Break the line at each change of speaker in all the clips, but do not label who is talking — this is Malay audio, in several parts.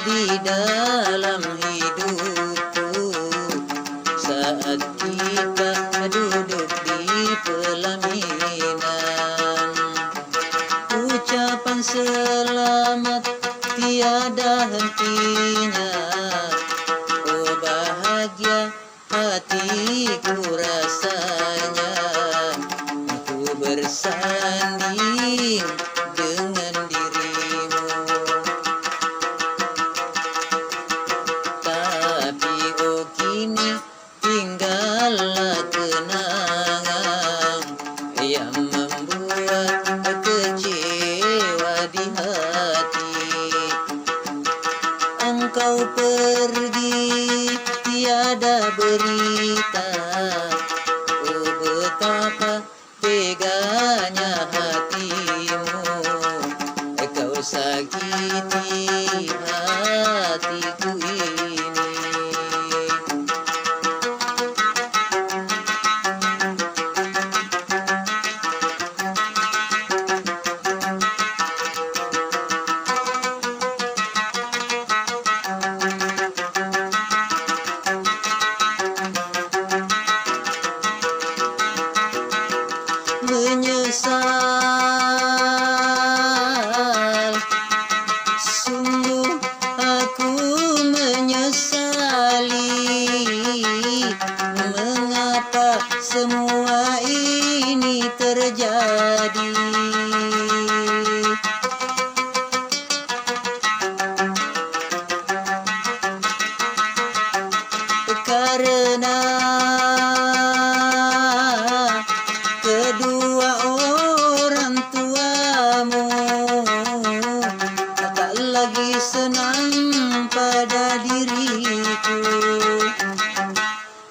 di dalam hidupku saat kita duduk di pelaminan. Ucapan selamat tiada hentinya, oh bahagia hatiku rasanya, ku bersanding dengan dirimu. Tapi oh kini tinggallah kenangan yang membuat kecewa di hati. Engkau pergi tiada berita, oh betapa teganya hatimu, kau sakiti hatiku ini. Menyesal, sungguh aku menyesali mengapa semua ini terjadi. Karena kedua orang tuamu tak lagi senang pada diriku.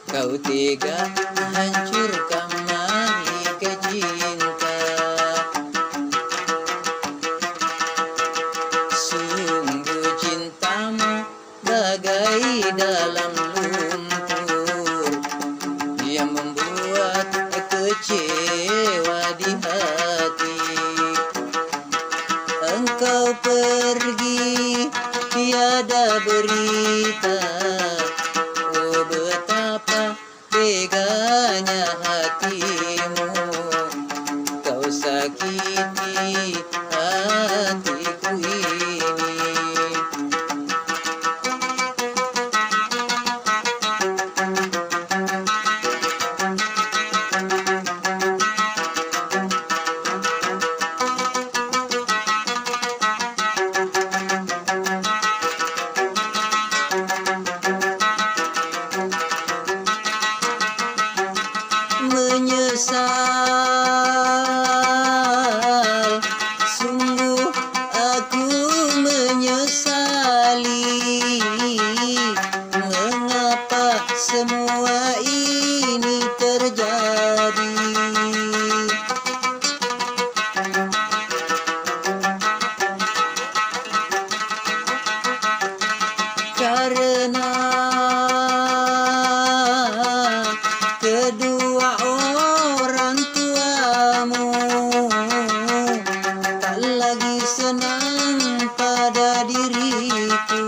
Kau tega hancurkan mahligai cinta. Sungguh cintamu bagai dalam lumpur yang membuat kecewa di hati. Engkau pergi tiada berita, oh betapa teganya hatimu, kau sakiti hatiku ini. Menyesal, sungguh aku menyesali mengapa semua ini terjadi. Karena kedua orang tuamu tak lagi senang pada diriku.